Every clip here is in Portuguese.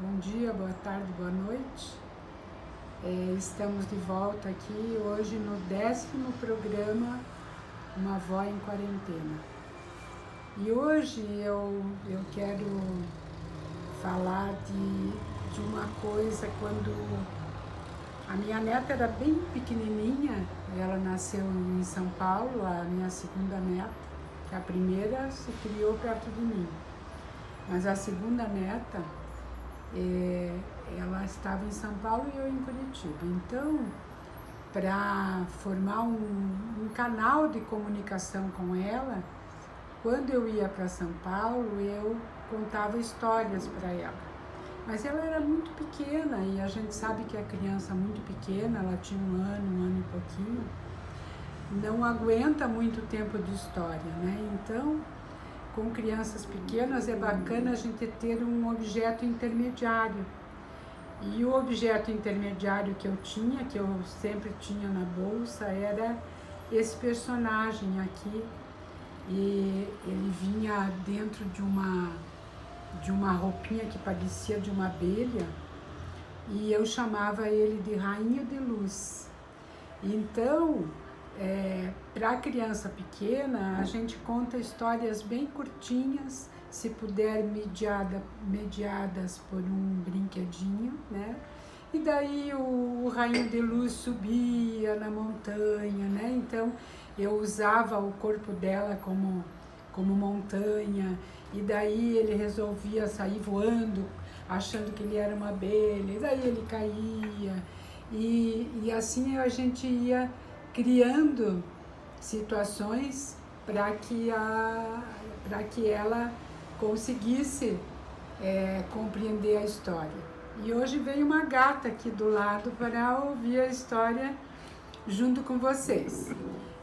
Bom dia, boa tarde, boa noite. Estamos de volta aqui hoje no 10º programa Uma Avó em Quarentena. E hoje eu quero falar de uma coisa quando a minha neta era bem pequenininha. Ela nasceu em São Paulo, a minha segunda neta, que a primeira se criou perto de mim. Mas a segunda neta, ela estava em São Paulo e eu em Curitiba. Então, para formar um canal de comunicação com ela, quando eu ia para São Paulo, eu contava histórias para ela. Mas ela era muito pequena e a gente sabe que a criança muito pequena, ela tinha um ano e pouquinho, não aguenta muito tempo de história, né? Então, com crianças pequenas é bacana a gente ter um objeto intermediário. E o objeto intermediário que eu tinha, que eu sempre tinha na bolsa, era esse personagem aqui. E ele vinha dentro de uma roupinha que parecia de uma abelha, e eu chamava ele de Rainha de Luz. Então, para a criança pequena, a gente conta histórias bem curtinhas, se puder mediadas por um brinquedinho, né? E daí o Rainho de Luz subia na montanha, né? Então eu usava o corpo dela como montanha, e daí ele resolvia sair voando, achando que ele era uma abelha, e daí ele caía, e assim a gente ia criando situações para que ela conseguisse compreender a história. E hoje veio uma gata aqui do lado para ouvir a história junto com vocês.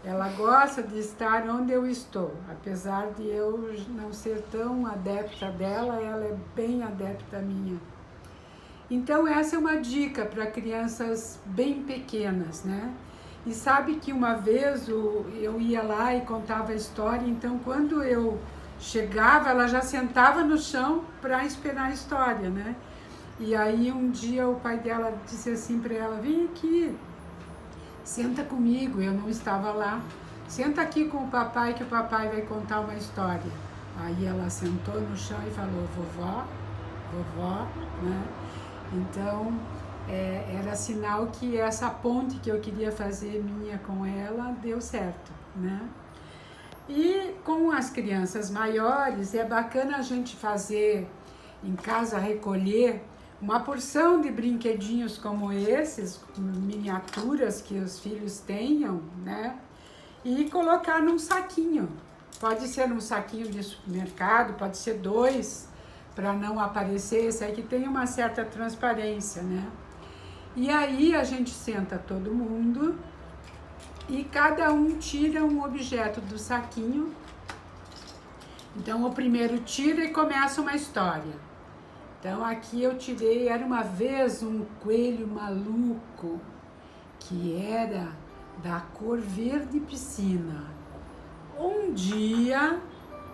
Ela gosta de estar onde eu estou, apesar de eu não ser tão adepta dela, ela é bem adepta minha. Então essa é uma dica para crianças bem pequenas, né? E sabe que uma vez eu ia lá e contava a história, então quando eu chegava, ela já sentava no chão para esperar a história, né? E aí um dia o pai dela disse assim para ela: vem aqui, senta comigo. Eu não estava lá. Senta aqui com o papai que o papai vai contar uma história. Aí ela sentou no chão e falou: vovó, né? Então era sinal que essa ponte que eu queria fazer minha com ela deu certo, né? E com as crianças maiores é bacana a gente fazer em casa, recolher uma porção de brinquedinhos como esses, miniaturas que os filhos tenham, né? E colocar num saquinho. Pode ser num saquinho de supermercado, pode ser 2, para não aparecer esse aí que tem uma certa transparência, né? E aí a gente senta todo mundo e cada um tira um objeto do saquinho. Então o primeiro tira e começa uma história. Então aqui eu tirei, era uma vez um coelho maluco que era da cor verde piscina. Um dia,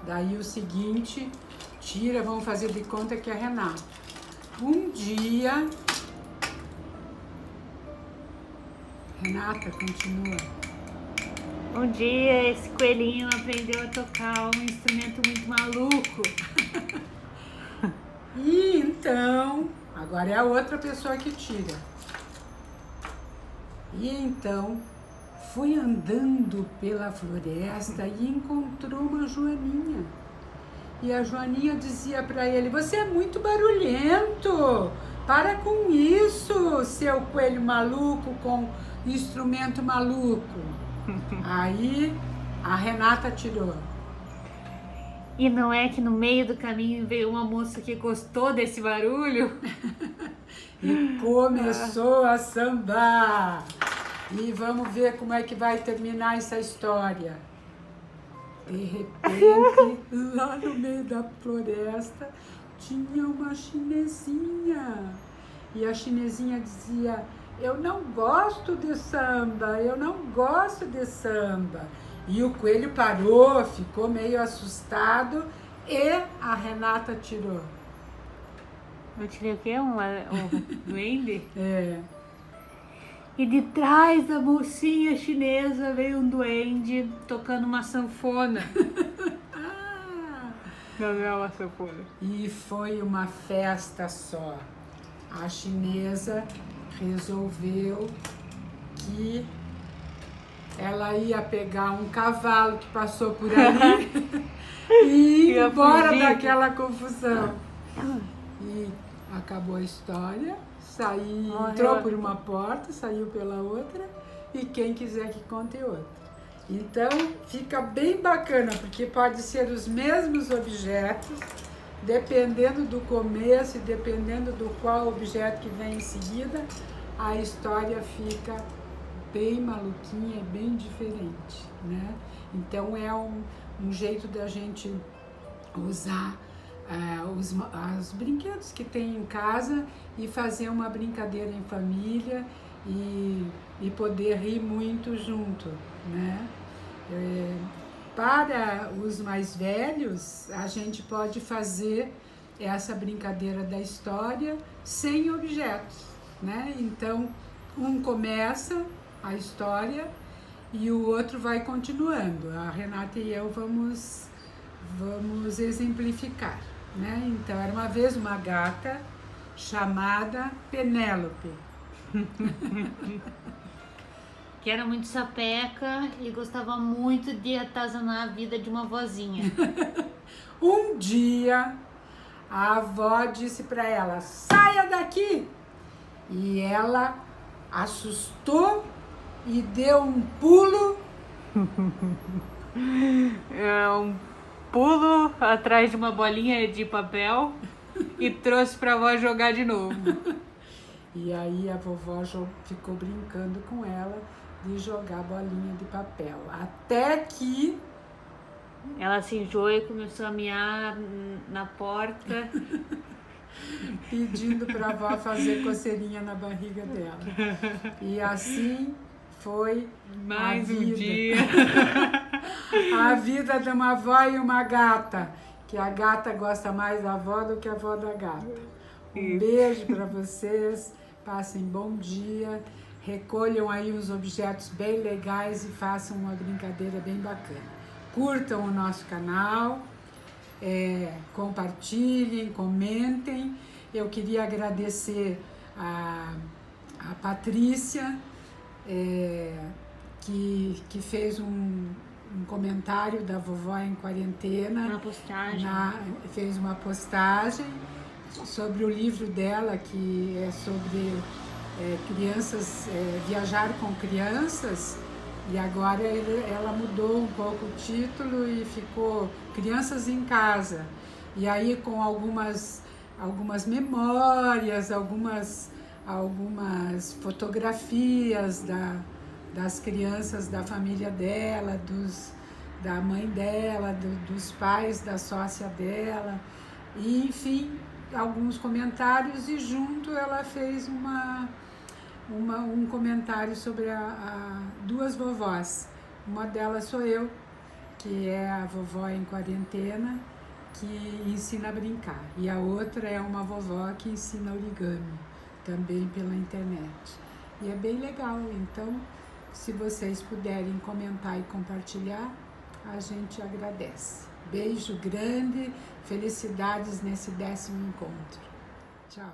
daí o seguinte, tira, vamos fazer de conta que é Renata. Um dia, Renata, continua. Um dia esse coelhinho aprendeu a tocar um instrumento muito maluco. E então, agora é a outra pessoa que tira. E então, foi andando pela floresta e encontrou uma joaninha. E a joaninha dizia para ele: você é muito barulhento, para com isso, seu coelho maluco com instrumento maluco. Aí a Renata tirou. E não é que no meio do caminho veio uma moça que gostou desse barulho? E começou a sambar. E vamos ver como é que vai terminar essa história. De repente, lá no meio da floresta, tinha uma chinesinha. E a chinesinha dizia: eu não gosto de samba, eu não gosto de samba. E o coelho parou, ficou meio assustado e a Renata tirou. Eu tirei o quê? Um duende? É. E de trás da mocinha chinesa veio um duende tocando uma sanfona. Ah, Não é uma sanfona. e foi uma festa só. A chinesa resolveu que ela ia pegar um cavalo que passou por ali e ir embora fugir. daquela confusão. E acabou a história, entrou por uma porta, saiu pela outra, e quem quiser que conte outra. Então fica bem bacana, porque pode ser os mesmos objetos, dependendo do começo e dependendo do qual objeto que vem em seguida, a história fica bem maluquinha, bem diferente, né? Então é um jeito da gente usar os brinquedos que tem em casa e fazer uma brincadeira em família e poder rir muito junto, né? Para os mais velhos, a gente pode fazer essa brincadeira da história sem objetos, né? Então, um começa a história e o outro vai continuando. A Renata e eu vamos exemplificar, né? Então, era uma vez uma gata chamada Penélope. Que era muito sapeca e gostava muito de atazanar a vida de uma vozinha. Um dia, a avó disse para ela, saia daqui! E ela assustou e deu um pulo. Um pulo atrás de uma bolinha de papel e trouxe pra avó jogar de novo. E aí a vovó ficou brincando com ela de jogar bolinha de papel. Até que ela se enjoou e começou a miar na porta, pedindo para a avó fazer coceirinha na barriga dela. E assim foi mais a um vida. dia. A vida de uma avó e uma gata, que a gata gosta mais da avó do que a avó da gata. Um beijo para vocês, passem bom dia, recolham aí uns objetos bem legais e façam uma brincadeira bem bacana. Curtam o nosso canal, compartilhem, comentem. Eu queria agradecer a Patrícia, que fez um comentário da Vovó em Quarentena. Uma postagem. Fez uma postagem sobre o livro dela, que é sobre crianças, viajar com crianças. E agora ela mudou um pouco o título e ficou Crianças em Casa. E aí com algumas memórias, algumas fotografias das crianças da família dela, da mãe dela, dos pais da sócia dela. E, enfim, alguns comentários e junto ela fez um comentário sobre duas vovós. Uma delas sou eu, que é a vovó em quarentena, que ensina a brincar. E a outra é uma vovó que ensina origami, também pela internet. E é bem legal, então, se vocês puderem comentar e compartilhar, a gente agradece. Beijo grande, felicidades nesse 10º encontro. Tchau.